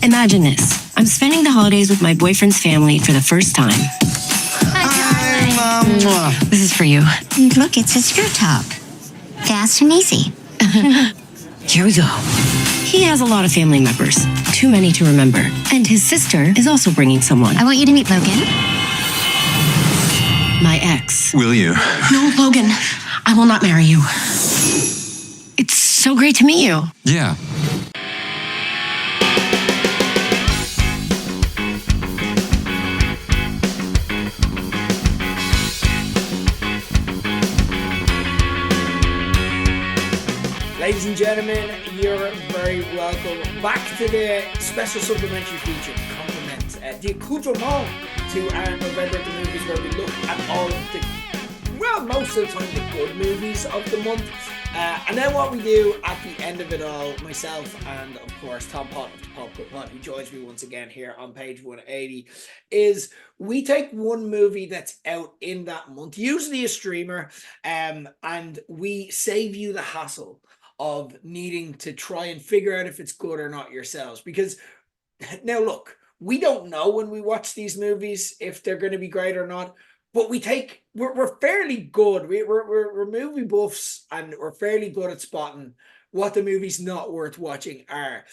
Imagine this. I'm spending the holidays with my boyfriend's family for the first time. Hi, Mom. This is for you. Look, it's a skirt top. Fast and easy. Here we go. He has a lot of family members, too many to remember. And his sister is also bringing someone. I want you to meet Logan. My ex. Will you? No, Logan. I will not marry you. It's so great to meet you. Yeah. Ladies and gentlemen, you're very welcome back to the special supplementary feature, Compliment, the accoutrement to our November at the Movies, where we look at all of the, well, most of the time, the good movies of the month. And then what we do at the end of it all, myself and, of course, Tom Pott of the Pop Quick Pod, who joins me once again here on page 180, is we take one movie that's out in that month, usually a streamer, and we save you the hassle of needing to try and figure out if it's good or not yourselves. Because now look, we don't know when we watch these movies if they're going to be great or not, but we're fairly good. We're movie buffs, and we're fairly good at spotting what the movies not worth watching are.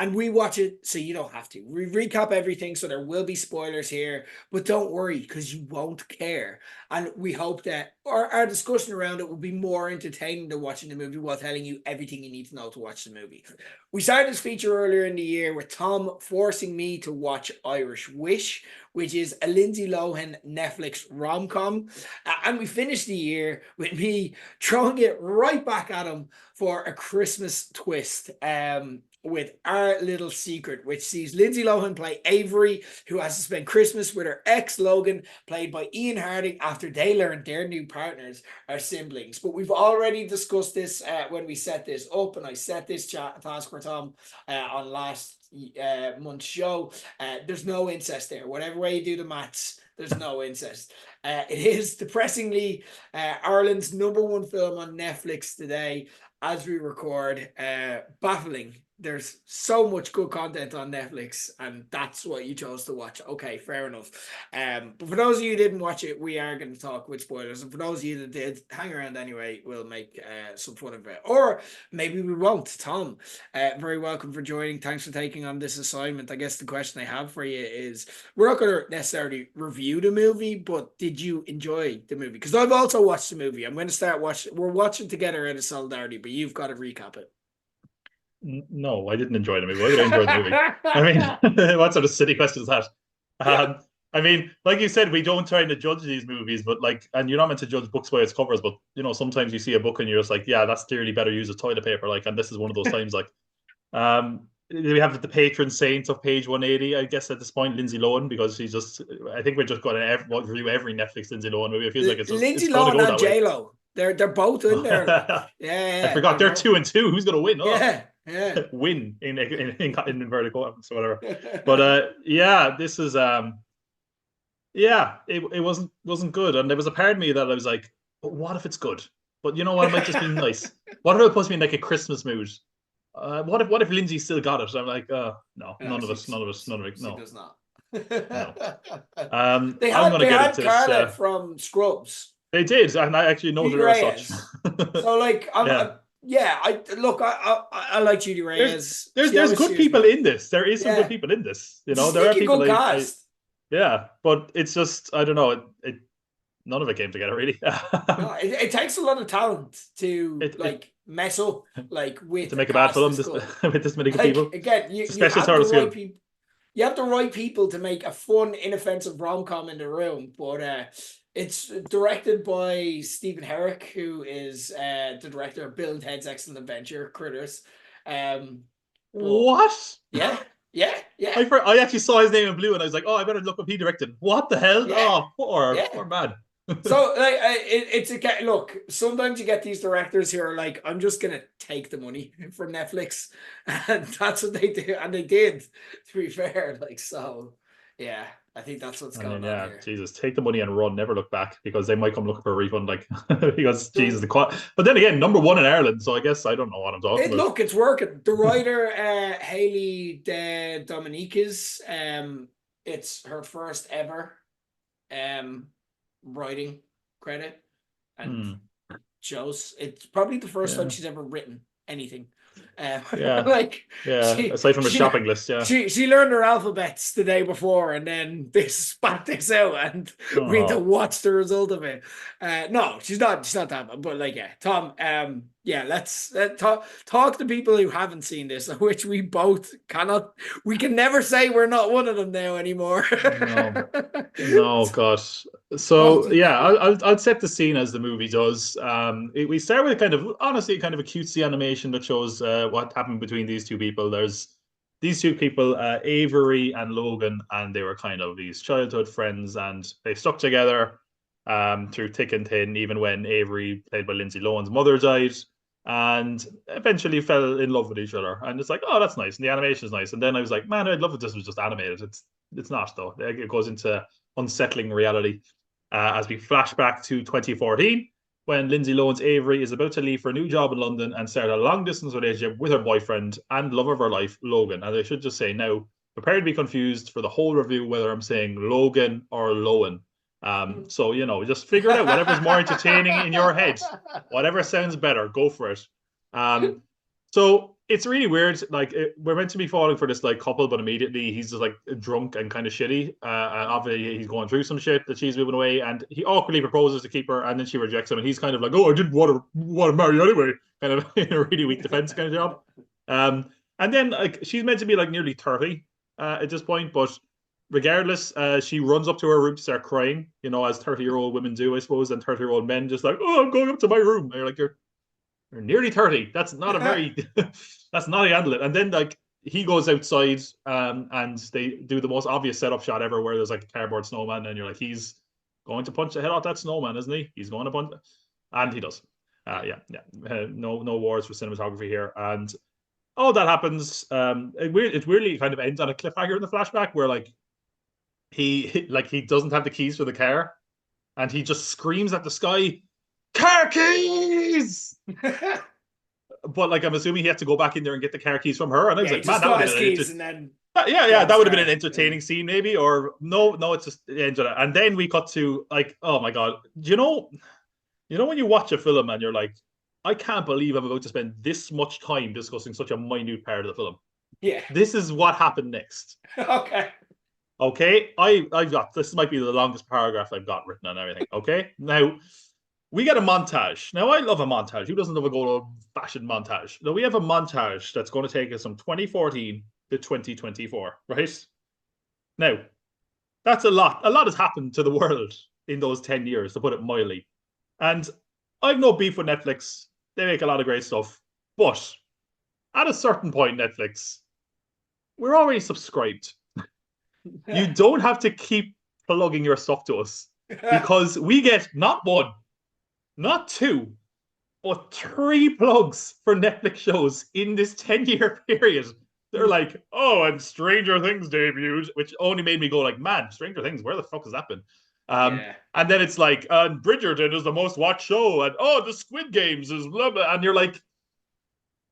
And we watch it so you don't have to. We recap everything, so there will be spoilers here, but don't worry, because you won't care. And we hope that our discussion around it will be more entertaining than watching the movie while telling you everything you need to know to watch the movie. We started this feature earlier in the year with Tom forcing me to watch Irish Wish, which is a Lindsay Lohan Netflix rom-com. And we finished the year with me throwing it right back at him for a Christmas twist. With Our Little Secret, which sees Lindsay Lohan play Avery, who has to spend Christmas with her ex Logan, played by Ian Harding, after they learn their new partners are siblings. But we've already discussed this when we set this up, and I set this task for Tom on last month's show. There's no incest there. Whatever way you do the maths, there's no incest. It is depressingly Ireland's #1 film on Netflix today as we record. Baffling. There's so much good content on Netflix, and that's what you chose to watch. Okay, fair enough. But for those of you who didn't watch it, we are going to talk with spoilers. And for those of you that did, hang around anyway. We'll make some fun of it. Or maybe we won't. Tom, very welcome for joining. Thanks for taking on this assignment. I guess the question I have for you is, we're not going to necessarily review the movie, but did you enjoy the movie? Because I've also watched the movie. I'm going to start watching. We're watching together out of solidarity, but you've got to recap it. No, I didn't enjoy the movie. Why did I enjoy the movie? I mean, what sort of silly question is that? I mean, like you said, we don't try to judge these movies, but and you're not meant to judge books by its covers, but sometimes you see a book and you're just like, yeah, that's clearly better use of toilet paper, and this is one of those times. We have the patron saint of page 180, I guess, at this point, Lindsay Lohan, because I think we're just going to review every Netflix Lindsay Lohan movie. It feels like it's just Lindsay Lohan and J-Lo. They're both in there. Yeah. I forgot they're 2 and 2. Who's going to win? Oh. Yeah. Win in inverted commas or whatever. But this is it wasn't good, and there was a part of me that I was like, but what if it's good? But you know what, it might just be nice. What if it puts me in a Christmas mood? What if Lindsay still got it? I'm like, no, none of us, no. She does not. No. They had Carla from Scrubs. They did, and I actually noted her as such. So I like Judy Reyes. There's good people in this. There is some good people in this. There are people. But it's just, I don't know. None of it came together really. No, it takes a lot of talent to mess up with to make a bad film with this many people. Again, you have the right people. You have the right people to make a fun, inoffensive rom-com in the room, but it's directed by Stephen Herrick, who is the director of Bill and Ted's Excellent Adventure, Critters. What? Yeah. I actually saw his name in blue, and I was like, "Oh, I better look up he directed." What the hell? Yeah. Oh, poor man. So it's a look. Sometimes you get these directors who are like, "I'm just gonna take the money from Netflix," and that's what they do, and they did. To be fair, yeah. I think that's what's And going then, on yeah, here. Jesus, take the money and run, never look back, because they might come looking for a refund. Like, because So Jesus, but then again, #1 in Ireland, so I guess I don't know what I'm talking about. look, it's working. The writer, Hayley de Dominiquez, it's her first ever writing credit, and shows it's probably the first time Yeah, she's ever written anything. yeah, Like yeah. Aside from a shopping list, yeah. she learned her alphabets the day before, and then they spat this out, and we had to Oh, watch the result of it. No, she's not. She's not that bad. But like, yeah, Tom. Yeah, let's talk to people who haven't seen this, which we both cannot. We can never say we're not one of them now anymore. no. No, gosh. Talk So to yeah, I'll set the scene as the movie does. We start with kind of honestly kind of a cutesy animation that shows what happened between these two people. There's these two people, Avery and Logan, and they were kind of these childhood friends, and they stuck together through thick and thin, even when Avery, played by Lindsay Lohan's mother, died, and eventually fell in love with each other. And it's like, oh, that's nice, and the animation is nice. And then I was like, man, I'd love if this was just animated. It's not though. It goes into unsettling reality as we flash back to 2014 when Lindsay Lohan's Avery is about to leave for a new job in London and start a long distance relationship with her boyfriend and love of her life, Logan. And I should just say now, prepare to be confused for the whole review whether I'm saying Logan or Lohan. So, just figure it out. Whatever's more entertaining in your head, whatever sounds better, go for it. So it's really weird. Like we're meant to be falling for this like couple, but immediately he's just like drunk and kind of shitty. And obviously he's going through some shit that she's moving away, and he awkwardly proposes to keep her, and then she rejects him, and he's kind of like, "Oh, I didn't want to marry you anyway," kind of in a really weak defense kind of job. And then like she's meant to be like nearly 30 at this point, but regardless, she runs up to her room to start crying. As 30-year-old women do, I suppose, and 30-year-old men just like, "Oh, I'm going up to my room." And you're like, you're nearly 30. That's not a very that's not a handle it. And then like he goes outside and they do the most obvious setup shot ever where there's like a cardboard snowman, and you're like, he's going to punch the head off that snowman, isn't he? He's going to punch, and he does. Yeah. No awards for cinematography here. And all that happens. It weirdly kind of ends on a cliffhanger in the flashback where like he doesn't have the keys for the car, and he just screams at the sky, "Car keys!" But like I'm assuming he had to go back in there and get the car keys from her, and I was like, man, that would have been keys and then that would have been an entertaining scene, maybe, or no, it's just the end of that. And then we cut to like, oh my god, do you know when you watch a film and you're like, I can't believe I'm about to spend this much time discussing such a minute part of the film. Yeah, this is what happened next. Okay, I've got this. Might be the longest paragraph I've got written on everything. Okay, now. We get a montage. Now, I love a montage. Who doesn't love a good old-fashioned montage? Now, we have a montage that's going to take us from 2014 to 2024, right? Now, that's a lot. A lot has happened to the world in those 10 years, to put it mildly. And I've no beef with Netflix. They make a lot of great stuff. But at a certain point, Netflix, we're already subscribed. You don't have to keep plugging your stuff to us, because we get not one, not two, but 3 plugs for Netflix shows in this 10-year period. They're like, oh, and Stranger Things debuted, which only made me go like, man, Stranger Things, where the fuck has that been? And then it's like, Bridgerton is the most watched show, and oh, the Squid Games is blah, blah. And you're like,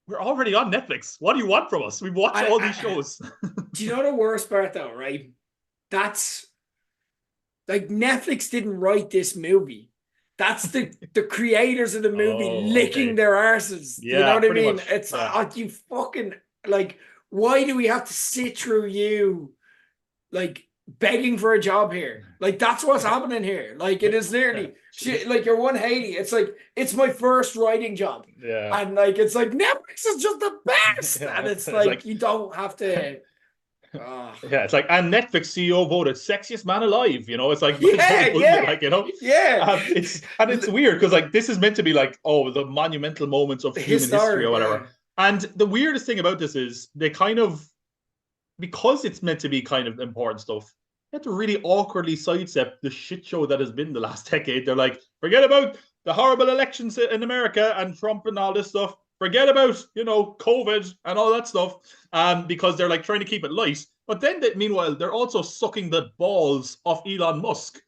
we're already on Netflix. What do you want from us? We've watched all these shows. Do you know the worst part though, right? That's like Netflix didn't write this movie. That's the creators of the movie licking their arses. Yeah, you know what I mean? Much. It's you fucking like, why do we have to sit through you like begging for a job here? Like that's what's happening here. Like it is literally like your one Hayley. It's like, it's my first writing job. Yeah. And like it's like Netflix is just the best. And it's like you don't have to. Yeah, it's like, and Netflix CEO voted sexiest man alive. It's like, like it's weird because like this is meant to be like, oh, the monumental moments of human history or whatever. Yeah. And the weirdest thing about this is they kind of, because it's meant to be kind of important stuff, they have to really awkwardly sidestep the shit show that has been the last decade. They're like, forget about the horrible elections in America and Trump and all this stuff. Forget about, COVID and all that stuff, because they're like trying to keep it light. But then, meanwhile, they're also sucking the balls of Elon Musk,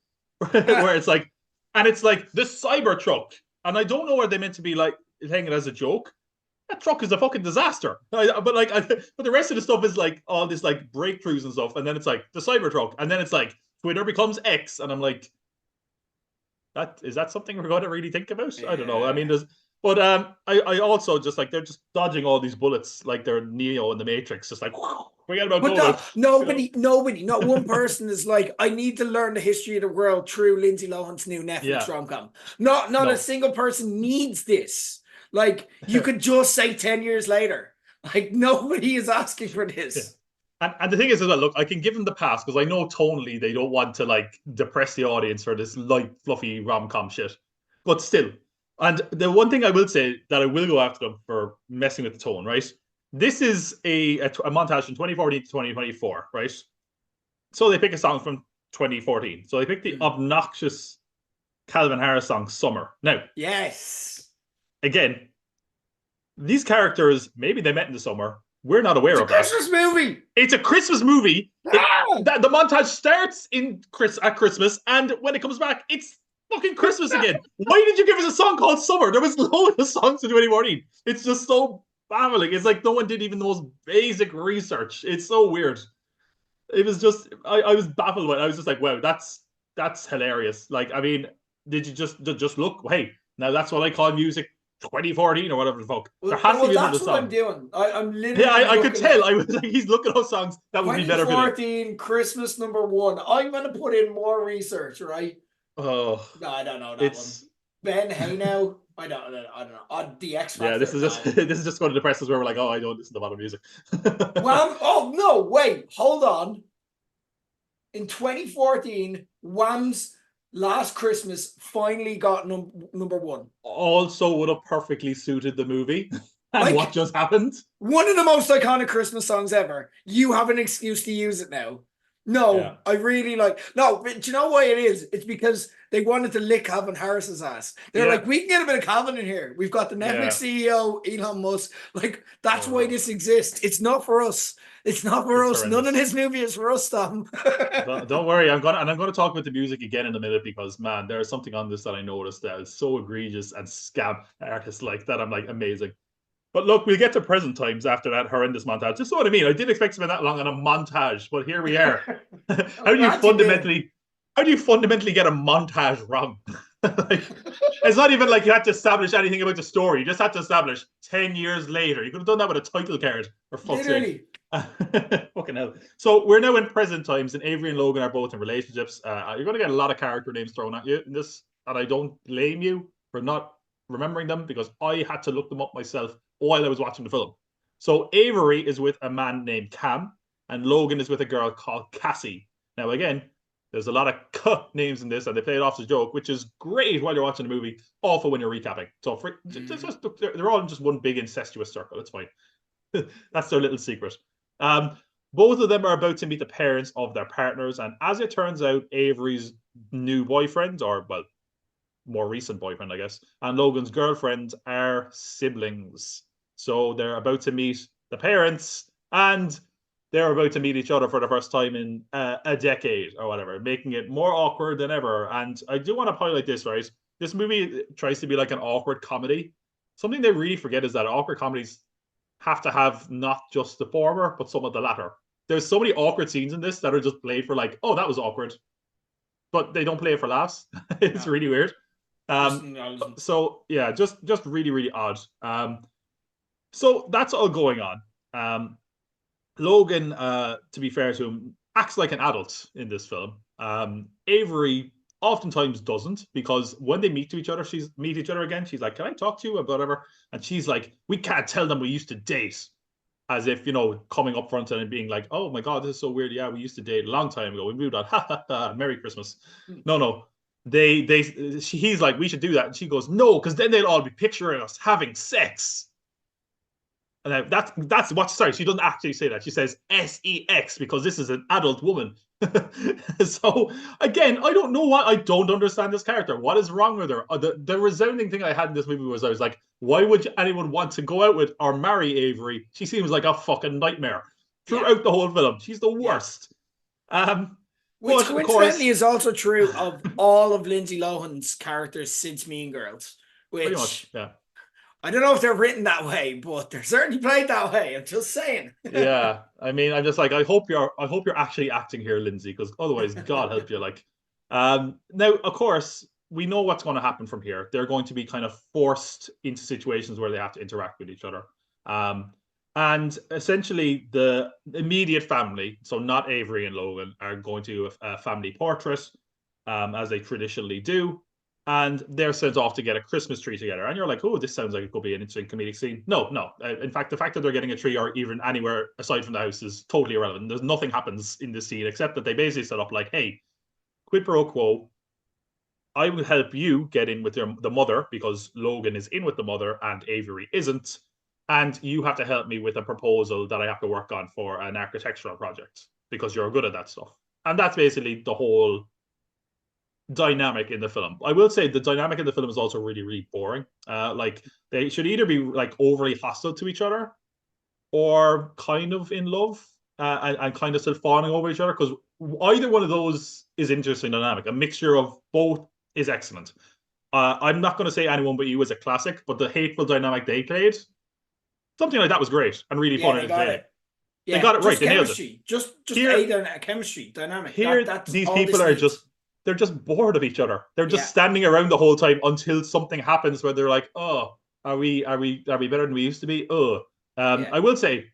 where it's like, and it's like this Cybertruck, and I don't know where they meant to be like taking it as a joke. That truck is a fucking disaster. But the rest of the stuff is like all this like breakthroughs and stuff, and then it's like the Cybertruck, and then it's like Twitter becomes X, and I'm like, that something we're going to really think about? I don't know. I mean, I also just like they're just dodging all these bullets like they're Neo in the Matrix, just like forget about COVID. Nobody, not one person is like, I need to learn the history of the world through Lindsay Lohan's new Netflix rom-com. Not a single person needs this. Like, you could just say 10 years later. Like, nobody is asking for this. And the thing is, as well, look, I can give them the pass because I know tonally they don't want to like depress the audience for this light, fluffy rom-com shit. But still, and the one thing I will say that I will go after them for messing with the tone, right? This is a montage from 2014 to 2024, right? So they pick a song from 2014. So they pick the obnoxious Calvin Harris song "Summer." Now, yes, again, these characters maybe they met in the summer. We're not aware of that. It's a Christmas movie. It's a Christmas movie. The montage starts at Christmas, and when it comes back, it's fucking Christmas again. Why did you give us a song called Summer? There was loads of songs in 2014. It's just so baffling. It's like no one did even the most basic research. It's so weird. It was just I was baffled by it. I was just like, wow, that's hilarious. Like, I mean, did you just look? Hey, now that's what I call music 2014 or whatever the fuck. There has to be another song. That's what I'm doing. I'm literally. Yeah, I could tell. I was like, he's looking at songs that would be better. 2014 Christmas #1. I'm gonna put in more research, right? Oh, no, I don't know that one. Ben, hey now. I don't know. The X Factor. Yeah, this is just going to depress us where we're like, oh, I don't listen to a lot of music. Oh no, wait, hold on. In 2014, Wham's Last Christmas finally got #1. Also would have perfectly suited the movie and like, what just happened. One of the most iconic Christmas songs ever. You have an excuse to use it now. No, yeah. I really like. No, but do you know why it is? It's because they wanted to lick Calvin Harris's ass. They're like, we can get a bit of Calvin in here. We've got the Netflix CEO, Elon Musk. Like, that's why this exists. It's not for us. It's not for us. Horrendous. None of this movie is for us, Tom. Don't worry. I'm gonna talk about the music again in a minute because man, there is something on this that I noticed that is so egregious and scam artists like that. I'm like, amazing. But look, we'll get to present times after that horrendous montage. Just what I mean. I didn't expect to spend that long on a montage, but here we are. How do you fundamentally get a montage wrong? Like, it's not even like you had to establish anything about the story. You just had to establish 10 years later. You could have done that with a title card. For fuck's sake. Fucking hell. So we're now in present times, and Avery and Logan are both in relationships. You're going to get a lot of character names thrown at you in this, and I don't blame you for not remembering them because I had to look them up myself while I was watching the film. So Avery is with a man named Cam, and Logan is with a girl called Cassie. Now, again, there's a lot of names in this, and they play it off as a joke, which is great while you're watching the movie, awful when you're recapping. So they're all in just one big incestuous circle. It's fine. That's their little secret. Both of them are about to meet the parents of their partners, and as it turns out, Avery's new boyfriend, or, well, more recent boyfriend, I guess, and Logan's girlfriend are siblings. So they're about to meet the parents, and they're about to meet each other for the first time in a decade or whatever, making it more awkward than ever. And I do want to highlight this, right? This movie tries to be like an awkward comedy. Something they really forget is that awkward comedies have to have not just the former, but some of the latter. There's so many awkward scenes in this that are just played for like, oh, that was awkward. But they don't play it for laughs. It's really weird. So yeah, just really, really odd. So that's all going on. Logan, to be fair to him, acts like an adult in this film. Avery oftentimes doesn't, because when they meet each other again, she's like, can I talk to you about whatever? And she's like, we can't tell them we used to date. As if, coming up front and being like, oh my God, this is so weird. Yeah, we used to date a long time ago. We moved on. Ha ha ha. Merry Christmas. No. He's like, we should do that. And she goes, no, because then they'll all be picturing us having sex. And that's what, sorry, she doesn't actually say that. She says sex because this is an adult woman. So again, I don't know what, I don't understand this character. What is wrong with her? The resounding thing I had in this movie was I was like, why would anyone want to go out with or marry Avery? She seems like a fucking nightmare. throughout the whole film. She's the worst. Which but, of coincidentally course, is also true of all of Lindsay Lohan's characters since Mean Girls. pretty Which much, yeah. I don't know if they're written that way, but they're certainly played that way. I'm just saying. Yeah, I mean, I'm just like, I hope you're actually acting here, Lindsay, because otherwise, God help you. Like, now, of course, we know what's going to happen from here. They're going to be kind of forced into situations where they have to interact with each other. And essentially, the immediate family, so not Avery and Logan, are going to do a family portrait, as they traditionally do. And they're sent off to get a Christmas tree together. And you're like, oh, this sounds like it could be an interesting comedic scene. No. In fact, the fact that they're getting a tree or even anywhere aside from the house is totally irrelevant. There's nothing happens in this scene except that they basically set up like, hey, quid pro quo, I will help you get in with the mother because Logan is in with the mother and Avery isn't. And you have to help me with a proposal that I have to work on for an architectural project because you're good at that stuff. And that's basically the whole dynamic in the film. I will say the dynamic in the film is also really, really boring. Like they should either be like overly hostile to each other or kind of in love and kind of still fawning over each other, because either one of those is interesting dynamic. A mixture of both is excellent. I'm not going to say Anyone But You is a classic, but the hateful dynamic they played, something like that was great and really fun and entertaining. They got it right. They nailed it. Just here, a chemistry dynamic. Here, these people are they're just bored of each other. They're just standing around the whole time until something happens where they're like, oh, are we better than we used to be? I will say,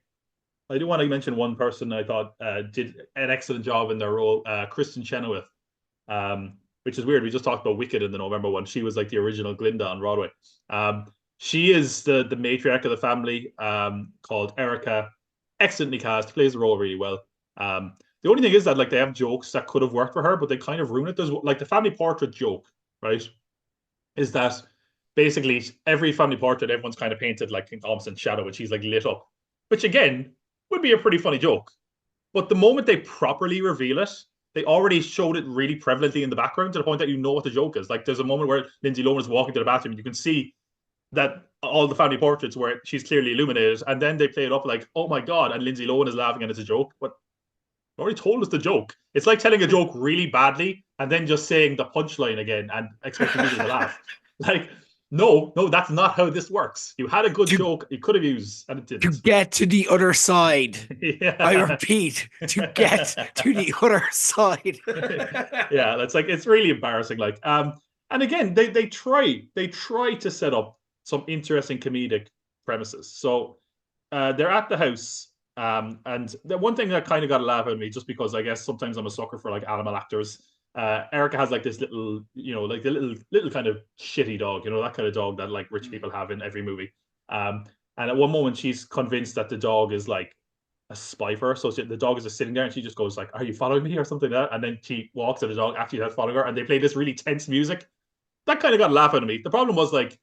I do want to mention one person I thought did an excellent job in their role, Kristen Chenoweth, which is weird. We just talked about Wicked in the November one. She was like the original Glinda on Broadway. She is the matriarch of the family, called Erica. Excellently cast, plays the role really well. The only thing is that like they have jokes that could have worked for her, but they kind of ruin it. There's like the family portrait joke, right? Is that basically every family portrait, everyone's kind of painted like King Thompson's shadow, and she's like lit up, which again would be a pretty funny joke. But the moment they properly reveal it, they already showed it really prevalently in the background to the point that you know what the joke is. Like there's a moment where Lindsay Lohan is walking to the bathroom and you can see that all the family portraits where she's clearly illuminated, and then they play it up like, oh my God, and Lindsay Lohan is laughing and it's a joke. But you already told us the joke. It's like telling a joke really badly and then just saying the punchline again and expecting people to laugh. Like, no, that's not how this works. You had a good joke you could have used and it didn't. To get to the other side. Yeah. I repeat, to get to the other side. Yeah, it's really embarrassing. Like, and again, they try to set up some interesting comedic premises. So they're at the house. And the one thing that kind of got a laugh out of me, just because I guess sometimes I'm a sucker for like animal actors. Erica has like this little, like the little kind of shitty dog, that kind of dog that like rich people have in every movie. And at one moment she's convinced that the dog is like a spy for her. So the dog is just sitting there and she just goes like, "Are you following me?" or something like that. And then she walks and the dog actually has following her, and they play this really tense music. That kind of got a laugh out of me. The problem was like,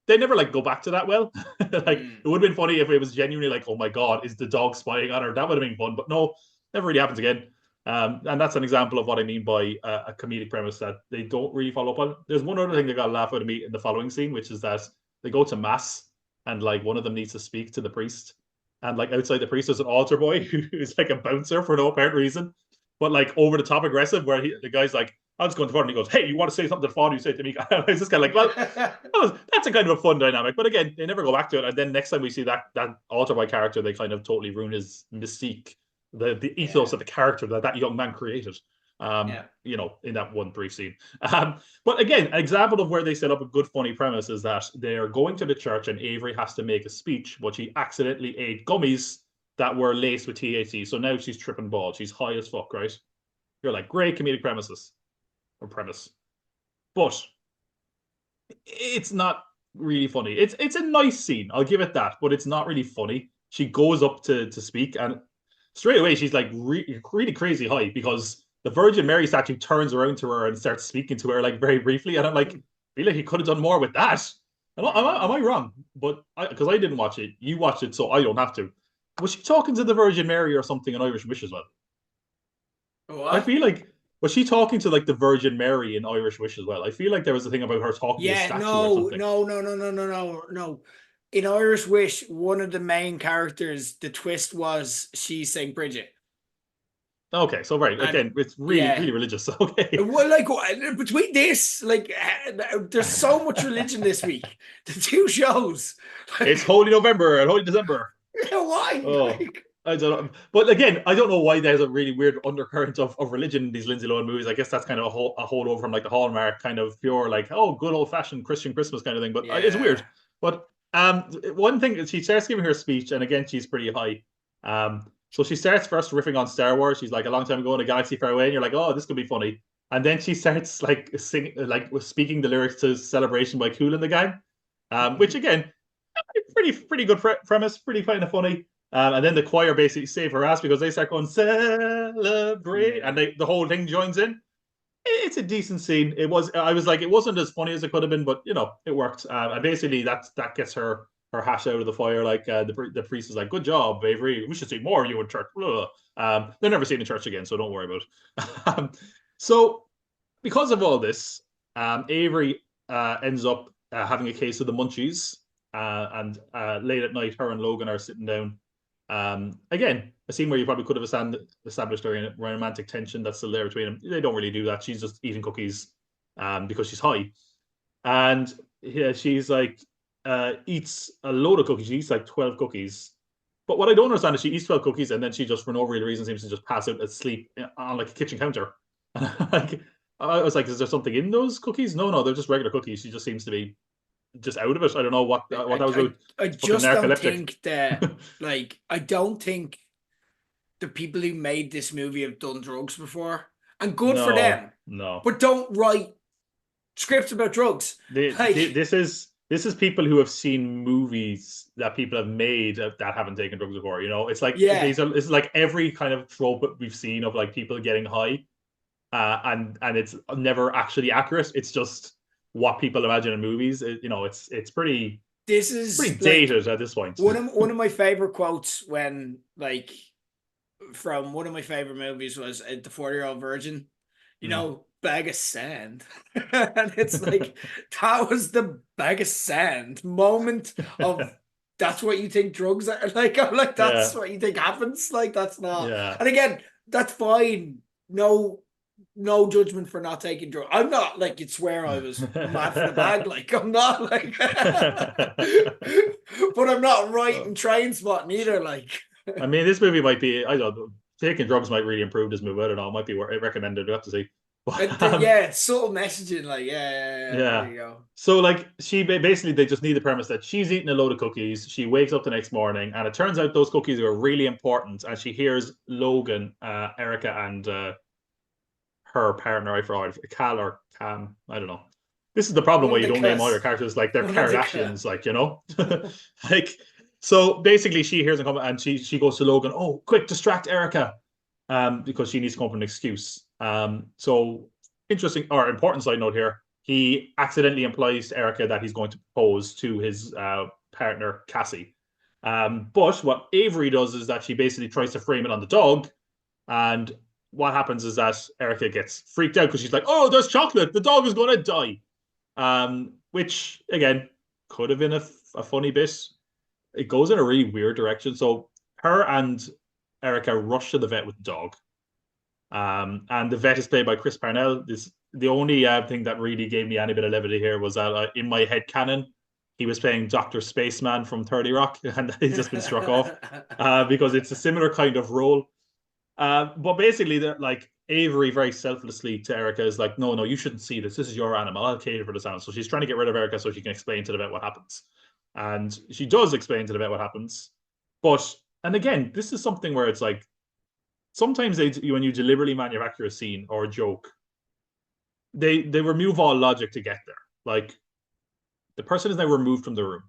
they never like go back to that well. Like it would have been funny if it was genuinely like, oh my God, is the dog spying on her? That would have been fun, but no, never really happens again. And that's an example of what I mean by a comedic premise that they don't really follow up on. There's one other thing that got a laugh out of me in the following scene, which is that they go to mass and like one of them needs to speak to the priest, and like outside the priest there's an altar boy who's like a bouncer for no apparent reason, but like over the top aggressive, where the guy's like, I'll just go into the front, and he goes, "Hey, you want to say something to the father? You say it to me." I was just kind of like, well, that's a kind of a fun dynamic. But again, they never go back to it. And then next time we see that altar boy character, they kind of totally ruin his mystique, the ethos of the character that young man created. In that one brief scene. But again, an example of where they set up a good funny premise is that they are going to the church and Avery has to make a speech, but she accidentally ate gummies that were laced with THC. So now she's tripping balls. She's high as fuck, right? You're like, great comedic premise, but it's not really funny. It's a nice scene, I'll give it that, but it's not really funny. She goes up to speak, and straight away she's like really crazy high, because the Virgin Mary statue turns around to her and starts speaking to her like very briefly, and I'm like, I feel like he could have done more with that. Am I wrong? But because I didn't watch it, you watched it, so I don't have to. Was she talking to the Virgin Mary or something in Irish Wish as well? What? I feel like, was she talking to like the Virgin Mary in Irish Wish as well? I feel like there was a thing about her talking to the statue or something. No. in Irish Wish, one of the main characters, the twist was she's Saint Bridget. Okay, so right And again, it's really yeah. really religious. Okay, Well, like between this, like there's so much religion this week. The two shows. it's Like, Holy November and Holy December. why? Oh, Like, I don't know. But again, I don't know why there's a really weird undercurrent of religion in these Lindsay Lohan movies. I guess that's kind of a holdover from like the Hallmark kind of pure, like, oh, good old fashioned Christian Christmas kind of thing. But it's yeah. weird. But one thing, she starts giving her speech, and again, she's pretty high. So she starts first riffing on Star Wars. She's like, a long time ago in a galaxy far away, and you're like, oh, this could be funny. And then she starts like singing, like speaking the lyrics to "Celebration" by Kool and the Gang, which again, pretty good premise, pretty kind of funny. And then the choir basically save her ass because they start going celebrate, and the whole thing joins in. It's a decent scene. I was like, it wasn't as funny as it could have been, but it worked. And basically, that gets her hash out of the fire. Like the priest is like, "Good job, Avery. We should see more of you in church." They're never seen in church again, so don't worry about it. So because of all this, Avery ends up having a case of the munchies, and late at night, her and Logan are sitting down. Again, a scene where you probably could have established a romantic tension that's still there between them. They don't really do that. She's just eating cookies because she's high. And yeah, she's like, eats a load of cookies. She eats like 12 cookies. But what I don't understand is she eats 12 cookies and then she just, for no real reason, seems to just pass out asleep on like a kitchen counter. Like, I was like, is there something in those cookies? No, they're just regular cookies. She just seems to be just out of it. I don't know what that was about. I just don't think that, like, I don't think the people who made this movie have done drugs before. And good for them. No. But don't write scripts about drugs. This is people who have seen movies that people have made that haven't taken drugs before. It's like it's like every kind of trope that we've seen of like people getting high, and it's never actually accurate. It's just what people imagine in movies. It's pretty. This is pretty dated at this point. One of my favorite quotes from one of my favorite movies was the 40-Year-Old Virgin. Bag of sand. And it's like, that was the bag of sand moment of that's what you think drugs are like. I'm like, that's what you think happens. Like, that's not. Yeah. And again, that's fine. No judgment for not taking drugs. I'm not like, you'd swear I was mad for the bag. Like, I'm not like, but I'm not right in Train Spotting either. Like, I mean, this movie might be, I don't know, taking drugs might really improve this movie. I don't know. It might be recommended. We'll have to see. Subtle messaging, like, yeah. There you go. So, like, she basically, they just need the premise that she's eating a load of cookies. She wakes up the next morning, and it turns out those cookies are really important. And she hears Logan, Erica, and her partner, I forgot, Cal or Cam, I don't know. This is the problem where you don't name all your characters like they're Kardashians, like, like. So basically, she hears them come, and she goes to Logan. Oh, quick, distract Erica, because she needs to come up with an excuse. So interesting or important side note here. He accidentally implies to Erica that he's going to propose to his partner, Cassie. But what Avery does is that she basically tries to frame it on the dog. And what happens is that Erica gets freaked out because she's like, oh, there's chocolate. The dog is going to die. Which, again, could have been a funny bit. It goes in a really weird direction. So her and Erica rush to the vet with the dog. And the vet is played by Chris Parnell. The only thing that really gave me any bit of levity here was that in my head canon, he was playing Dr. Spaceman from 30 Rock, and he's just been struck off because it's a similar kind of role. But basically, like Avery very selflessly to Erica is like, no, you shouldn't see this. This is your animal. I'll cater for this animal. So she's trying to get rid of Erica so she can explain to the vet what happens. And she does explain to the vet what happens. And again, this is something where it's like, sometimes when you deliberately manufacture a scene or a joke, they remove all logic to get there. Like, the person is now removed from the room.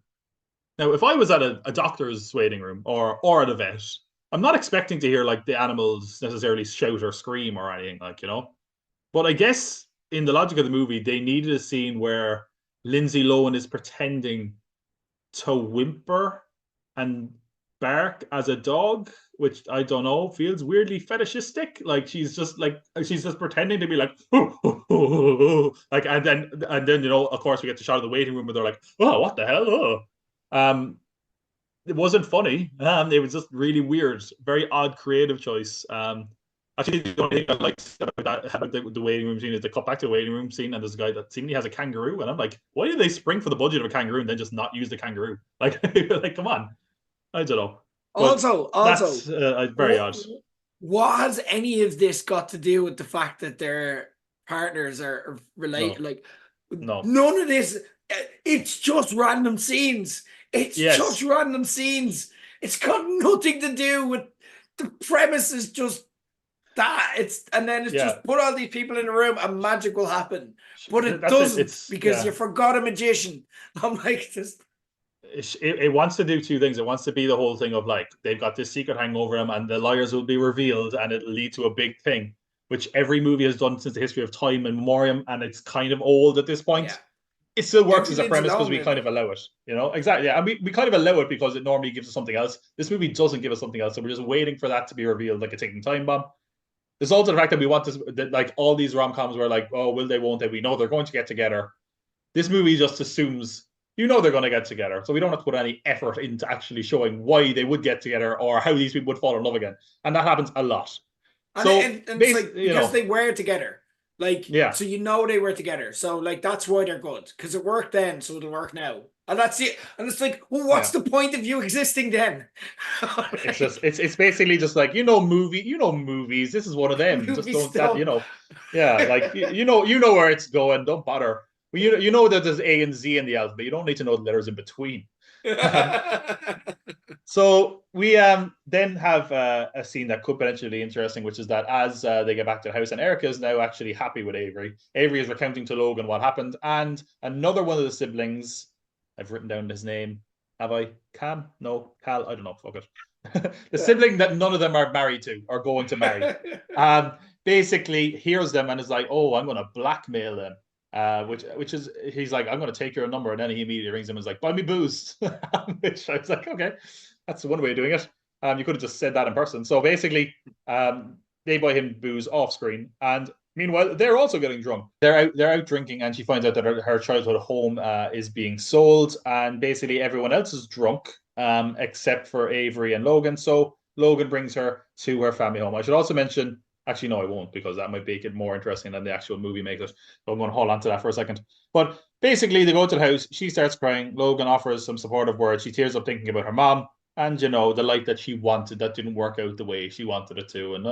Now, if I was at a doctor's waiting room or at a vet, I'm not expecting to hear like the animals necessarily shout or scream or anything, like, But I guess in the logic of the movie, they needed a scene where Lindsay Lohan is pretending to whimper and bark as a dog, which I don't know, feels weirdly fetishistic. Like she's just pretending to be like, like, and then of course we get the shot of the waiting room where they're like, oh, what the hell? Oh. It wasn't funny. It was just really weird, very odd creative choice. Actually, the only thing I liked about the waiting room scene is they cut back to the waiting room scene, and there's a guy that seemingly has a kangaroo, and I'm like, why did they spring for the budget of a kangaroo and then just not use the kangaroo? Like, like, come on. I don't know. But Also, that's very odd. what has any of this got to do with the fact that their partners are related? No, Like, no. none of this. It's just random scenes. It's just Yes. random scenes. It's got nothing to do with the premise. Is just that and then it's Yeah. just put all these people in a room and magic will happen. But it That's doesn't It's because yeah. you forgot a magician. I'm like, just It wants to do two things. It wants to be the whole thing of like they've got this secret hanging over them, and the liars will be revealed, and it'll lead to a big thing, which every movie has done since the history of time and memoriam, and it's kind of old at this point. yeah. It still works Every as a Lindsay premise because Lohan we kind movie. of allow it, exactly. Yeah, and we kind of allow it because it normally gives us something else. This movie doesn't give us something else, so we're just waiting for that to be revealed, like a ticking time bomb. There's also the fact that we want this, that like all these rom coms were like, oh, will they, won't they? We know they're going to get together. This movie just assumes they're going to get together, so we don't have to put any effort into actually showing why they would get together or how these people would fall in love again, and that happens a lot. So And it's like because they were together, like yeah, so they were together, so like that's why they're good because it worked then, so it'll work now, and that's it. And it's like, well, what's the point of you existing then? It's just it's basically just like movies. This is one of them. Just don't that yeah, like you know where it's going. Don't bother. Well, you know that there's A and Z in the alphabet. You don't need to know the letters in between. So we then have a scene that could potentially be interesting, which is that as they get back to the house, and Erica is now actually happy with Avery. Avery is recounting to Logan what happened, and another one of the siblings, I've written down his name. Have I? Cam? No, Cal? I don't know. Fuck it. The sibling that none of them are married to or going to marry. Basically hears them and is like, oh, I'm going to blackmail them. Which is he's like, I'm going to take your number, and then he immediately rings him and is like, buy me booze. Which I was like, okay, that's one way of doing it. You could have just said that in person. So basically, they buy him booze off screen, and meanwhile they're also getting drunk. They're out drinking, and she finds out that her childhood home is being sold, and basically everyone else is drunk except for Avery and Logan. So Logan brings her to her family home. I should also mention. Actually, no, I won't, because that might make it more interesting than the actual movie makes it. So I'm going to hold on to that for a second. But basically, they go to the house. She starts crying. Logan offers some supportive words. She tears up thinking about her mom and, the life that she wanted that didn't work out the way she wanted it to. And,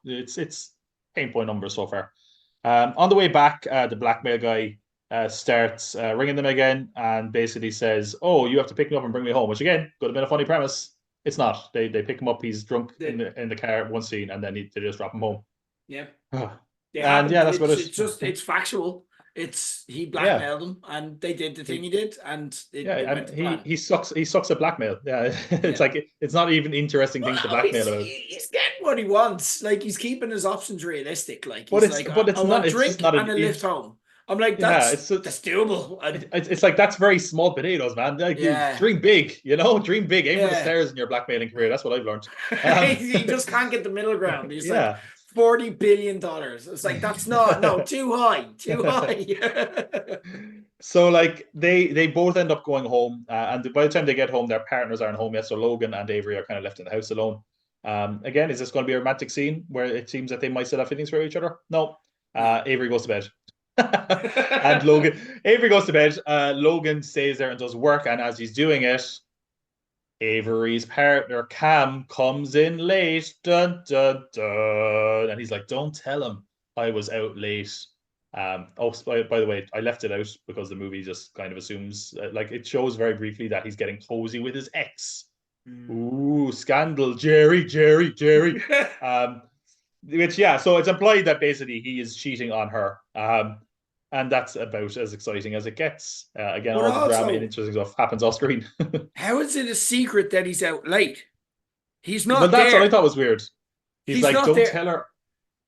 it's pain point numbers so far. On the way back, the blackmail guy starts ringing them again and basically says, oh, you have to pick me up and bring me home, which, again, could have been a funny premise. It's not. They pick him up. He's drunk in the car one scene, and then they just drop him home. Yeah. And yeah, that's what it's factual. He blackmailed them, and they did the thing he did, and he sucks at blackmail. Yeah, it's like it's not even interesting things to blackmail about. He's getting what he wants. Like, he's keeping his options realistic. Like, but it's not. It's drink not and a lift home. I'm like, that's doable. It's like, that's very small potatoes, man. Like, you dream big, dream big, aim for the stairs in your blackmailing career. That's what I've learned. He just can't get the middle ground. He's like $40 billion. It's like, that's too high. So like they both end up going home, and by the time they get home, their partners aren't home yet. So Logan and Avery are kind of left in the house alone. Again, is this going to be a romantic scene where it seems that they might still have feelings for each other? No. Avery goes to bed. And Avery goes to bed. Logan stays there and does work, and as he's doing it, Avery's partner Cam comes in late. Dun dun dun, and he's like, "Don't tell him I was out late." By the way, I left it out because the movie just kind of assumes, like, it shows very briefly that he's getting cozy with his ex. Ooh, scandal, Jerry. So it's implied that basically he is cheating on her. And that's about as exciting as it gets. Again, all the drama and interesting stuff happens off screen. How is it a secret that he's out late? He's not. But that's there. what I thought was weird. He's like, don't there. tell her.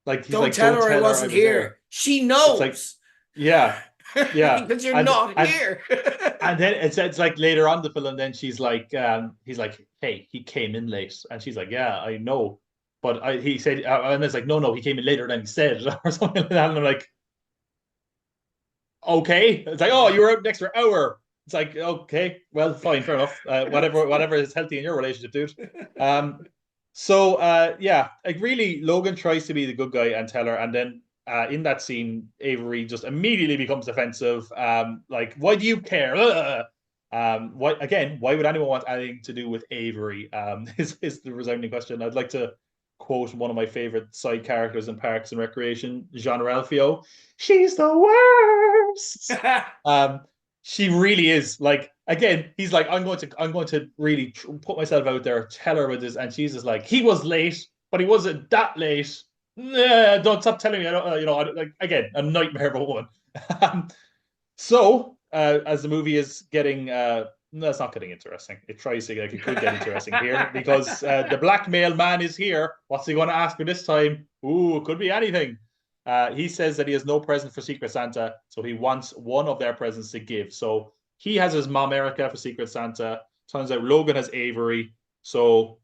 Like, don't tell her I wasn't here. There. She knows. Like, yeah. Because you're not here. And then it's like later on the film, then she's like, he's like, hey, he came in late, and she's like, yeah, I know, but he said, and it's like, no, he came in later than he said, or something like that, and I'm like, okay. It's like, oh, you were out an extra hour. It's like, okay, well, fine, fair enough. Whatever is healthy in your relationship, dude. Yeah, like really, Logan tries to be the good guy and tell her, and then in that scene, Avery just immediately becomes defensive. Like, why do you care? Why would anyone want anything to do with Avery? Is the resounding question. I'd like to quote one of my favorite side characters in Parks and Recreation, Jean Ralphio. She's the worst. She really is. Like, again, he's like, I'm going to really put myself out there, tell her with this, and she's just like, he was late, but he wasn't that late. Nah, don't stop telling me. I don't, like, again, a nightmare of a woman. As the movie is getting, no, it's not getting interesting. It tries to, like, it could get interesting here because the blackmail man is here. What's he going to ask me this time? Ooh, it could be anything. He says that he has no present for Secret Santa, so he wants one of their presents to give. So he has his mom Erica for Secret Santa. Turns out Logan has Avery. So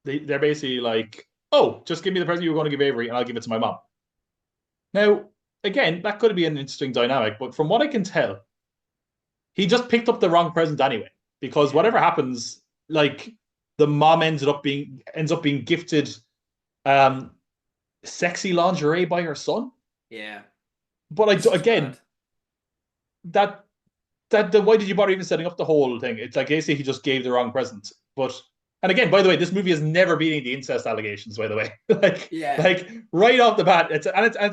they're basically like, oh, just give me the present you were going to give Avery, and I'll give it to my mom. Now, again, that could be an interesting dynamic, but from what I can tell, he just picked up the wrong present anyway. Because whatever happens, like, the mom ends up being gifted sexy lingerie by her son. Yeah. But again, that why did you bother even setting up the whole thing? It's like basically he just gave the wrong present. And again, by the way, this movie has never been any incest allegations, by the way. Like right off the bat, it's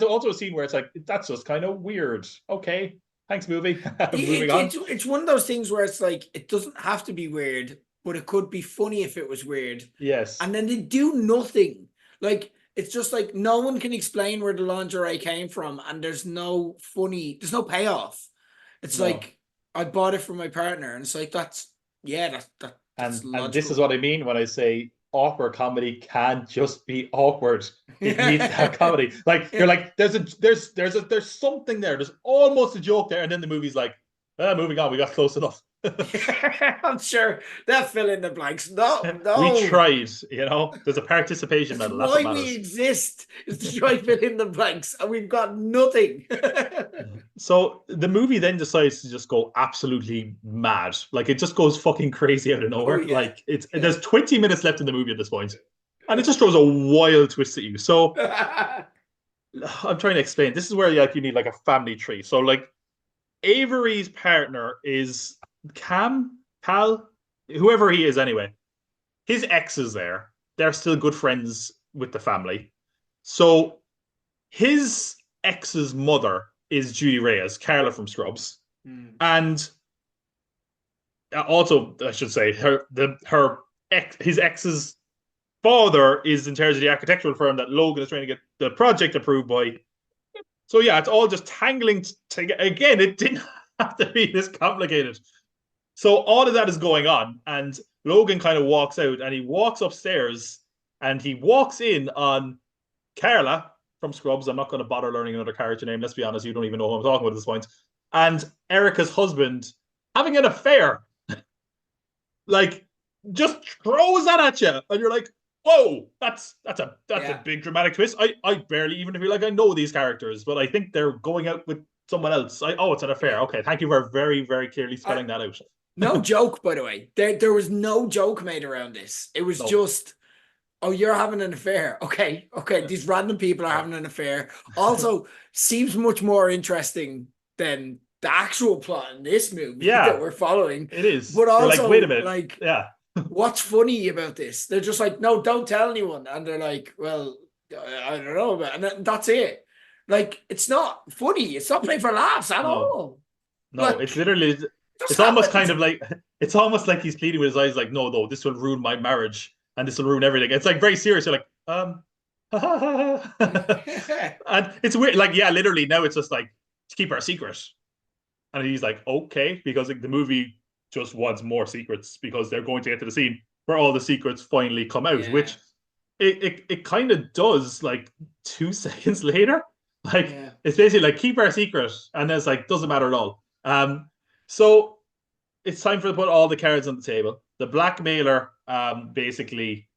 also a scene where it's like, that's just kind of weird. Okay, thanks, movie. Moving on. It's one of those things where it's like, it doesn't have to be weird, but it could be funny if it was weird. Yes. And then they do nothing. Like, it's just like no one can explain where the lingerie came from, and there's no payoff. It's like, I bought it for my partner, and it's like, that's and this is what I mean when I say awkward comedy can't just be awkward. It needs to have comedy. Like, you're like, there's something there. There's almost a joke there, and then the movie's like, moving on, we got close enough. I'm sure they'll fill in the blanks. No. We tried, there's a participation medal. That's why we exist, is to try to fill in the blanks, and we've got nothing. So the movie then decides to just go absolutely mad. Like, it just goes fucking crazy out of nowhere. Like, there's 20 minutes left in the movie at this point, and it just throws a wild twist at you. So I'm trying to explain. This is where you need like a family tree. So like, Avery's partner is Cal, whoever he is anyway. His ex is there. They're still good friends with the family. So his ex's mother is Judy Reyes, Carla from Scrubs. And also, I should say, his ex's father is in charge of the architectural firm that Logan is trying to get the project approved by. So yeah, it's all just tangling together. Again, it didn't have to be this complicated. So all of that is going on, and Logan kind of walks out, and he walks upstairs, and he walks in on Carla from Scrubs. I'm not going to bother learning another character name. Let's be honest, you don't even know who I'm talking about at this point. And Erica's husband having an affair. Like, just throws that at you, and you're like, whoa, that's a big dramatic twist. I barely even feel like I know these characters, but I think they're going out with someone else. It's an affair. Okay, thank you for very, very clearly spelling that out. No joke, by the way. There was no joke made around this. It was just, oh, you're having an affair. Okay. These random people are having an affair. Also, seems much more interesting than the actual plot in this movie that we're following. It is. But also, like, wait a minute. Like, what's funny about this? They're just like, no, don't tell anyone. And they're like, well, I don't know. And that's it. Like, it's not funny. It's not playing for laughs at all. No, like, it's literally, it's almost kind of like, it's almost like he's pleading with his eyes, like, no, this will ruin my marriage and this will ruin everything. It's like very serious. You're like, and it's weird. Like, yeah, literally now it's just like, to keep our secret. And he's like, okay, because like, the movie just wants more secrets because they're going to get to the scene where all the secrets finally come out, which it kind of does like 2 seconds later. Like, it's basically like, keep our secret, and then it's like, doesn't matter at all. So it's time for to put all the cards on the table. The blackmailer basically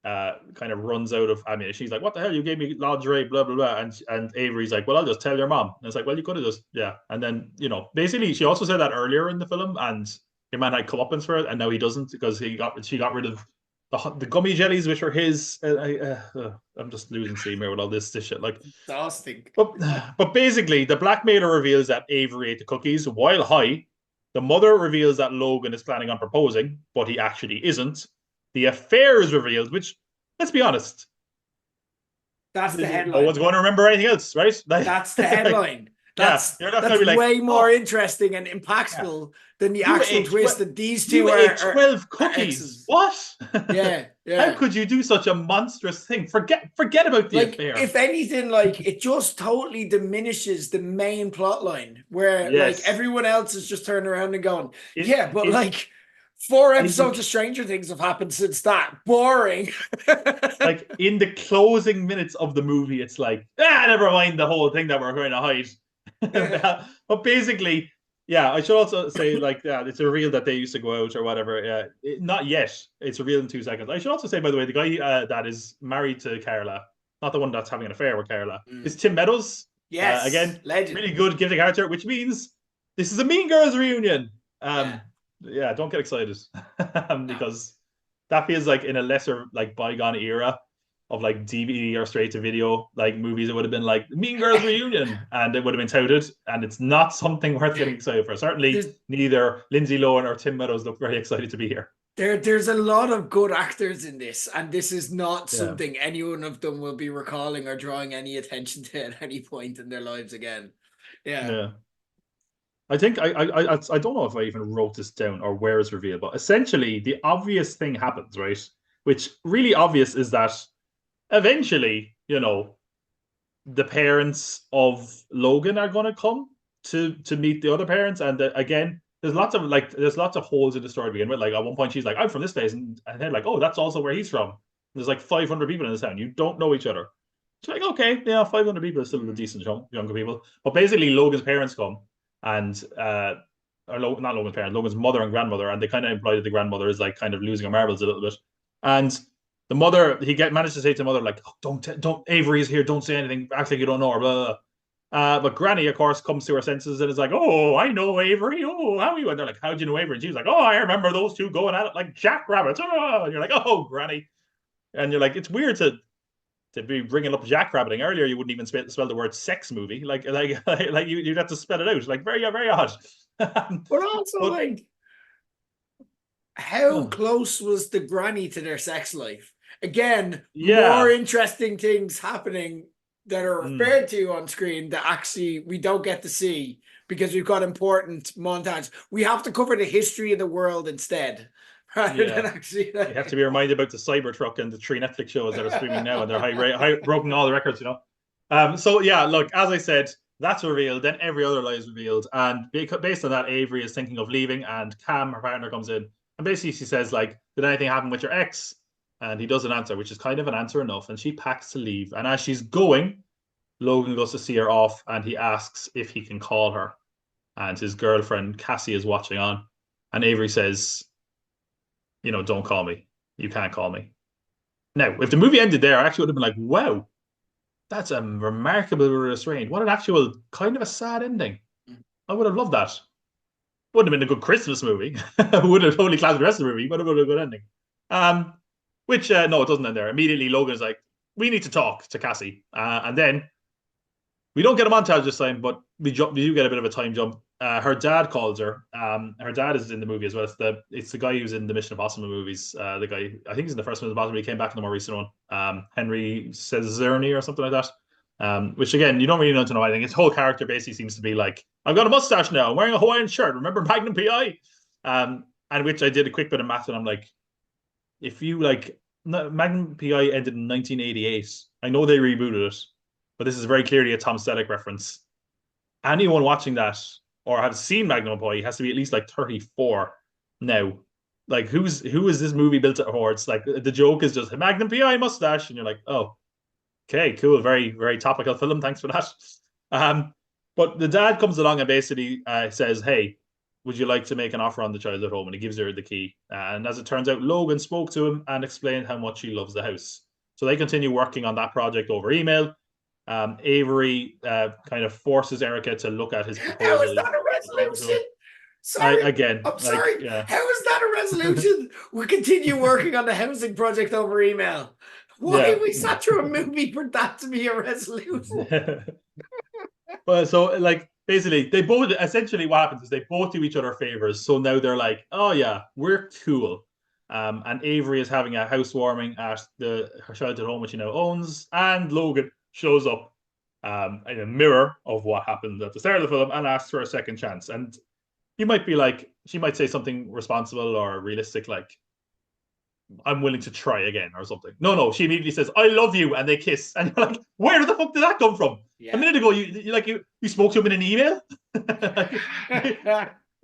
kind of runs out of ammunition. She's like, "What the hell? You gave me lingerie, blah blah blah." And Avery's like, "Well, I'll just tell your mom." And it's like, "Well, you could have just yeah." And then basically, she also said that earlier in the film, and your man had comeuppance for it, and now he doesn't because she got rid of the gummy jellies, which were his. I'm just losing steam here with all this shit. Like, Exhausting. but basically, the blackmailer reveals that Avery ate the cookies while high. The mother reveals that Logan is planning on proposing, but he actually isn't. The affair is revealed, which, let's be honest, that's the headline. No one's going to remember anything else, right? That's the headline. That's way more interesting and impactful than the actual twist that these two ate 12 cookies. What? Yeah. How could you do such a monstrous thing? Forget about the affair. If anything, it just totally diminishes the main plot line where everyone else is just turning around and going, but 4 episodes of Stranger Things have happened since that. Boring. Like in the closing minutes of the movie, it's like, never mind the whole thing that we're going to hide. But basically, I should also say, it's a reveal that they used to go out or whatever. Not yet. It's revealed in 2 seconds. I should also say, by the way, the guy that is married to Carla, not the one that's having an affair with Carla, is Tim Meadows. Yes, again, legend. Really good gifted character, which means this is a Mean Girls reunion. Don't get excited because that feels like in a lesser bygone era of DVD or straight to video movies. It would have been like Mean Girls reunion, and it would have been touted, and it's not something worth getting excited for. Certainly, neither Lindsay Lohan or Tim Meadows look very excited to be here. There's a lot of good actors in this, and this is not something any one of them will be recalling or drawing any attention to at any point in their lives again. Yeah. I think I don't know if I even wrote this down or where it's revealed, but essentially the obvious thing happens, right? Which really obvious is that eventually, the parents of Logan are going to come to meet the other parents, and again, there's lots of holes in the story to begin with. Like at one point, she's like, "I'm from this place," and they're like, "Oh, that's also where he's from." There's 500 people in this town. You don't know each other. It's like, okay, 500 people is still a decent chunk, younger people. But basically, Logan's parents come. And not Logan's parents, Logan's mother and grandmother, and they kind of imply that the grandmother is kind of losing her marbles a little bit. And the mother, managed to say to the mother, don't Avery is here, don't say anything, act like you don't know her, blah, blah, blah. But Granny, of course, comes to her senses and is like, "Oh, I know Avery. Oh, how are you?" And they're like, "How do you know Avery?" And she's like, "Oh, I remember those two going at it like jackrabbits." Oh, and you're like, "Oh, Granny," and you're like, it's weird to be bringing up jackrabbiting. Earlier, you wouldn't even spell the word sex movie. You'd have to spell it out. Very, very odd. But also, how close was the granny to their sex life? Again, more interesting things happening that are referred to on screen that actually we don't get to see because we've got important montage. We have to cover the history of the world instead. Rather than actually, you have to be reminded about the Cybertruck and the 3 Netflix shows that are streaming now, and they're high broken all the records, look, as I said, that's revealed. Then every other lie is revealed, and based on that, Avery is thinking of leaving, and Cam, her partner, comes in, and basically she says, "Did anything happen with your ex?" And he doesn't answer, which is kind of an answer enough, and she packs to leave. And as she's going, Logan goes to see her off, and he asks if he can call her, and his girlfriend Cassie is watching on, and Avery says, "Don't call me. You can't call me." Now, if the movie ended there, I actually would have been like, wow, that's a remarkable restraint. What an actual kind of a sad ending. I would have loved that. Wouldn't have been a good Christmas movie. Wouldn't have totally classed the rest of the movie, but it would have been a good ending. No, it doesn't end there. Immediately, Logan's like, "We need to talk to Cassie." And then we don't get a montage this time, but we do get a bit of a time jump. Her dad calls her. Her dad is in the movie as well. It's the guy who's in the Mission Impossible movies. The guy, I think he's in the first Mission Impossible. He came back in the more recent one. Henry Cezerny or something like that. Which again, you don't really know to know anything. His whole character basically seems to be like, "I've got a mustache now. I'm wearing a Hawaiian shirt. Remember Magnum PI?" And which I did a quick bit of math, and I'm like, if you Magnum PI ended in 1988. I know they rebooted it, but this is very clearly a Tom Selleck reference. Anyone watching that or have seen Magnum PI has to be at least 34 now. Who is this movie built towards? The joke is just Magnum PI mustache, and you're like, oh, okay, cool, very, very topical film. Thanks for that. But the dad comes along and basically says, "Hey, would you like to make an offer on the child at home? And he gives her the key. And as it turns out, Logan spoke to him and explained how much he loves the house. So they continue working on that project over email. Avery kind of forces Erica to look at his proposal. How is that a resolution? Sorry, I'm sorry. Yeah. How is that a resolution? We continue working on the housing project over email. Why Yeah. we sat through a movie for that to be a resolution? Well, so like basically, they both essentially what happens is they both do each other favors. So now they're like, oh yeah, we're cool. And Avery is having a housewarming at her childhood home, which she now owns, and Logan shows up in a mirror of what happened at the start of the film and asks for a second chance. And he might be like, she might say something responsible or realistic, like, I'm willing to try again or something. No, she immediately says, I love you, and they kiss. And you're like, where the fuck did that come from? Yeah. A minute ago, you spoke to him in an email? What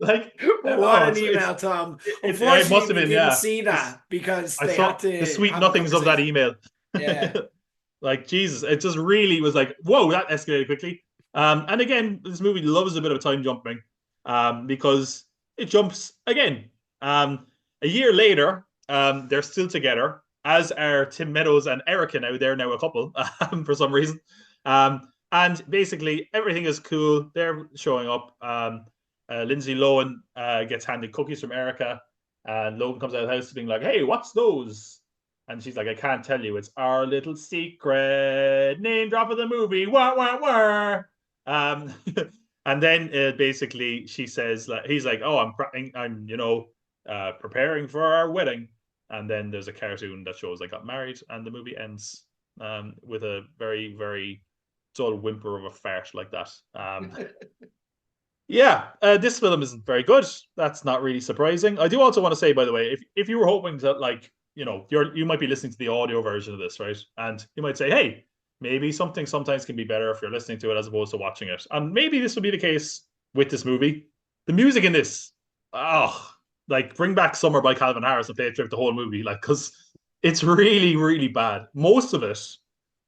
an email, Tom. Unfortunately, it must have been, didn't see that because they had to the sweet nothings of that email. Yeah. Like, Jesus, it just really was like, whoa, that escalated quickly. And again, this movie loves a bit of time jumping because it jumps again. A year later, they're still together, as are Tim Meadows and Erica now. They're now a couple for some reason. And basically, everything is cool. They're showing up. Lindsay Lohan gets handed cookies from Erica. And Logan comes out of the house being like, hey, what's those? And she's like, I can't tell you. It's our little secret. Name drop of the movie. Wah, wah, wah. And then basically she says, he's like, oh, I'm preparing for our wedding. And then there's a cartoon that shows they got married, and the movie ends with a very, very dull whimper of a fart like that. This film isn't very good. That's not really surprising. I do also want to say, by the way, if you were hoping to, like, you might be listening to the audio version of this, right? And you might say, hey, maybe something sometimes can be better if you're listening to it as opposed to watching it. And maybe this will be the case with this movie. The music in this, bring back Summer by Calvin Harris and play it throughout the whole movie, because it's really, really bad. Most of it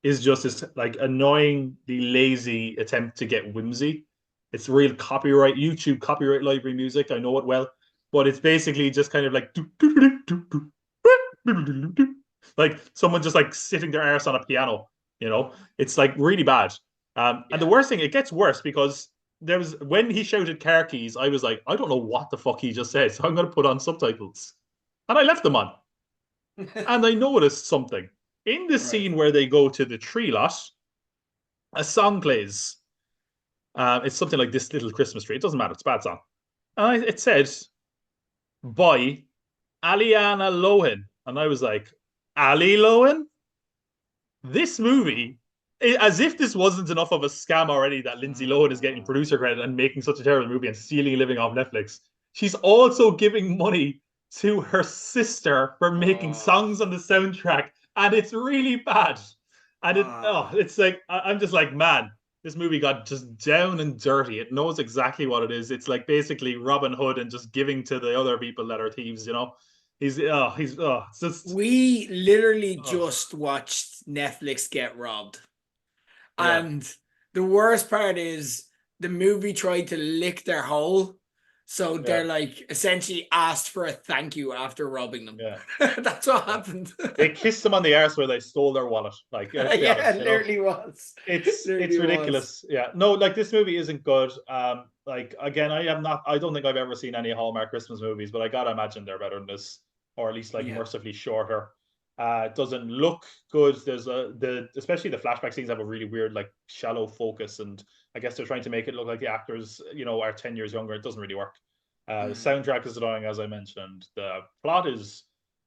is just this like annoyingly lazy attempt to get whimsy. It's real YouTube copyright library music. I know it well, but it's basically just kind of like like someone just like sitting their arse on a piano. It's like really bad. And the worst thing, it gets worse because when he shouted car keys, I was like, I don't know what the fuck he just said, so I'm going to put on subtitles. And I left them on. And I noticed something. In the scene where they go to the tree lot, a song plays. It's something like This Little Christmas Tree. It doesn't matter. It's a bad song. And it said, by Aliana Lohan. And I was like, Ali Lohan? This movie, as if this wasn't enough of a scam already that Lindsay Lohan is getting producer credit and making such a terrible movie and stealing a living off Netflix. She's also giving money to her sister for making songs on the soundtrack, and it's really bad. And it's like, I'm just like, man, this movie got just down and dirty. It knows exactly what it is. It's like basically Robin Hood and just giving to the other people that are thieves, It's just... We literally just watched Netflix get robbed. Yeah. And the worst part is the movie tried to lick their hole. So they're like essentially asked for a thank you after robbing them. Yeah. That's what happened. They kissed them on the arse where they stole their wallet. Like, it literally was. It's ridiculous. Yeah. No, like this movie isn't good. Like again, I don't think I've ever seen any Hallmark Christmas movies, but I gotta imagine they're better than this, or at least mercifully shorter. It doesn't look good. There's especially the flashback scenes have a really weird, like, shallow focus, and I guess they're trying to make it look like the actors, are 10 years younger. It doesn't really work. The soundtrack is annoying, as I mentioned. The plot is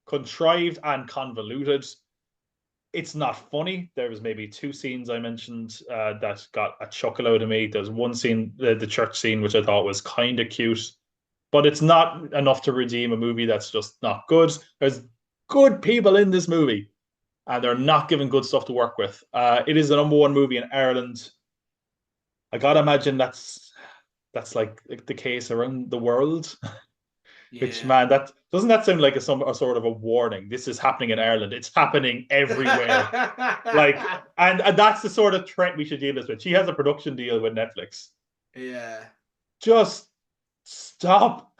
contrived and convoluted. It's not funny. There was maybe 2 scenes I mentioned that got a chuckle out of me. There's one scene, the church scene, which I thought was kind of cute, but it's not enough to redeem a movie that's just not good. There's good people in this movie, and they're not given good stuff to work with. It is the #1 movie in Ireland. I gotta imagine that's like the case around the world. Which, man, that doesn't that sound like a sort of a warning? This is happening in Ireland. It's happening everywhere. and that's the sort of threat we should deal with. She has a production deal with Netflix. Yeah. Just Stop,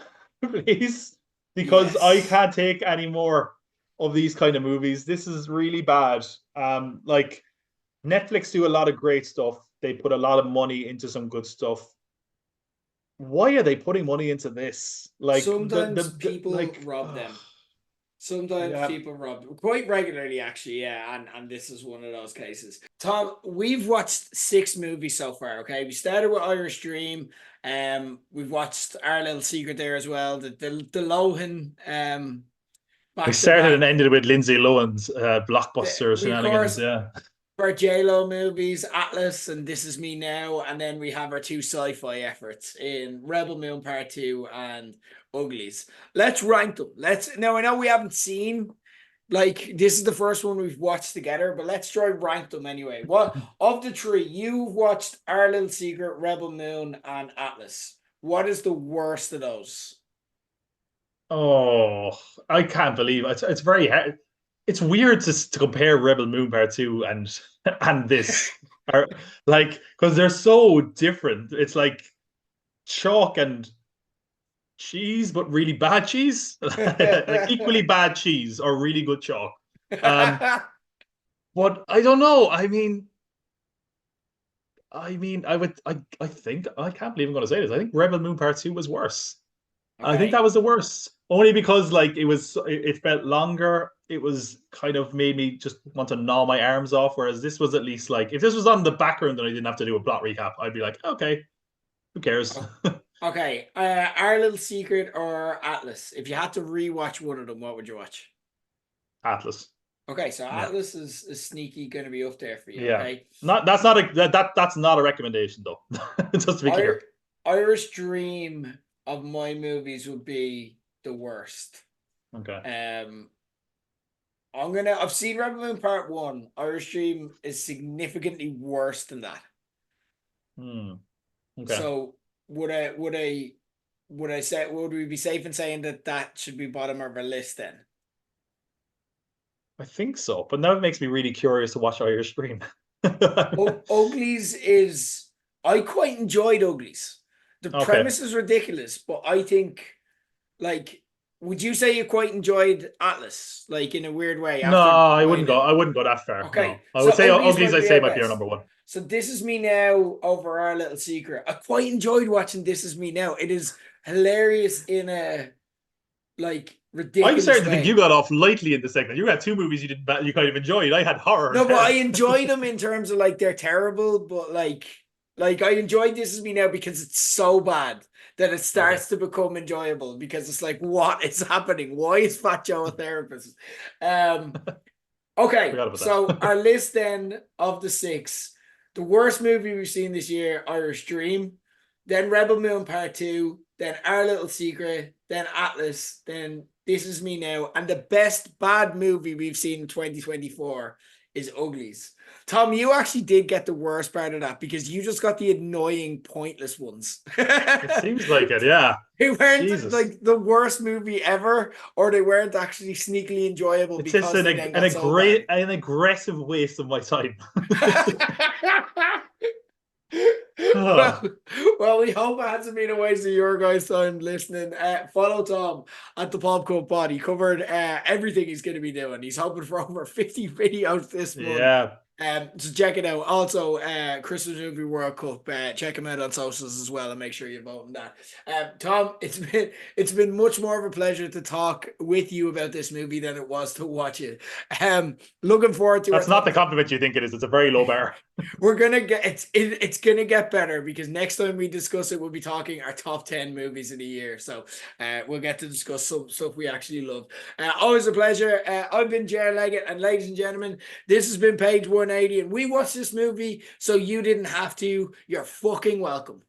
please, because I Yes. can't take any more of these kind of movies. This is really bad. Like Netflix do a lot of great stuff. They put a lot of money into some good stuff. Why are they putting money into this? Like Sometimes the people rob them. Sometimes yeah. people rob them quite regularly, actually. Yeah, and this is one of those cases. Tom, we've watched 6 movies so far. Okay, we started with Irish Dream. We've watched Our Little Secret there as well. The Lohan We back to started and back. ended with Lindsay Lohan's blockbuster We of shenanigans. course Yeah, our J-Lo movies, Atlas and This Is Me Now, and then we have our 2 sci-fi efforts in Rebel Moon Part 2 and Uglies. Let's rank them. Now I know we haven't seen, like, this is the first one we've watched together, but let's try rank them anyway. What of the 3 you've watched? Our Little Secret, Rebel Moon, and Atlas. What is the worst of those? oh, I can't believe it. It's very hard. It's weird to compare Rebel Moon Part 2 and this. Are like because they're so different. It's like chalk and cheese, but really bad cheese. Like equally bad cheese or really good chalk. Um, but I don't know. I think I can't believe I'm going to say this. I think Rebel Moon Part 2 was worse. I think that Okay. was the worst. Only because like it felt longer. It was kind of made me just want to gnaw my arms off. Whereas this was at least like if this was on the background and I didn't have to do a plot recap, I'd be like, okay, who cares? Okay. Our Little Secret or Atlas? If you had to rewatch one of them, what would you watch? Atlas. Okay, so Yeah. Atlas is sneaky going to be up there for you. Yeah. Okay. Not that's not a that's not a recommendation though. Just to be Ir- clear. Irish Dream of my movies would be the worst. Okay. Um, I've seen Rebel Moon Part 1. Irish Dream is significantly worse than that. Hmm. Okay. So would I say, would we be safe in saying that that should be bottom of our list then? I think so. But now it makes me really curious to watch Irish Dream. Uglies is, I quite enjoyed Uglies. The Okay. premise is ridiculous, but I think, like, would you say you quite enjoyed Atlas, like, in a weird way No, after I wouldn't trying go. it? I wouldn't go that far. Okay, No. I so would say Uglies Uglies might I'd be say our might be our best. number one. So This Is Me Now over Our Little Secret. I quite enjoyed watching This Is Me Now. It is hilarious in a, like, I'm ridiculous starting to think you way. got off lightly in the segment. You had 2 movies you kind of enjoyed. I had horror No, but I there. enjoy them in terms of, like, they're terrible, but like I enjoyed This Is Me Now because it's so bad that it Okay. starts to become enjoyable because it's like, what is happening? Why is Fat Joe a therapist? Um, okay, Forgot about so that. our list then of the 6. The worst movie we've seen this year, Irish Dream, then Rebel Moon Part 2, then Our Little Secret, then Atlas, then This Is Me Now, and the best bad movie we've seen in 2024 is Uglies. Tom, you actually did get the worst part of that because you just got the annoying, pointless ones. It seems like it, yeah. They weren't Jesus. like the worst movie ever, or they weren't actually sneakily enjoable It's just because they then got so bad. an aggressive waste of my time. well, Oh, well, we hope it hasn't been a waste of your guys' time listening. Follow Tom at the Pop Cup Pod. He covered everything he's going to be doing. He's hoping for over 50 videos this month. yeah. So check it out. Also, Christmas Movie World Cup. Check him out on socials as well, and make sure you vote on that. Tom, it's been much more of a pleasure to talk with you about this movie than it was to watch it. Looking forward to our That's not the top. compliment you think it is. It's a very low bar. We're gonna get it's gonna get better because next time we discuss it, we'll be talking our top 10 movies of the year. So we'll get to discuss some stuff we actually love. Always a pleasure. I've been Jared Leggett, and ladies and gentlemen, this has been Page 180, and we watched this movie so you didn't have to. You're fucking welcome.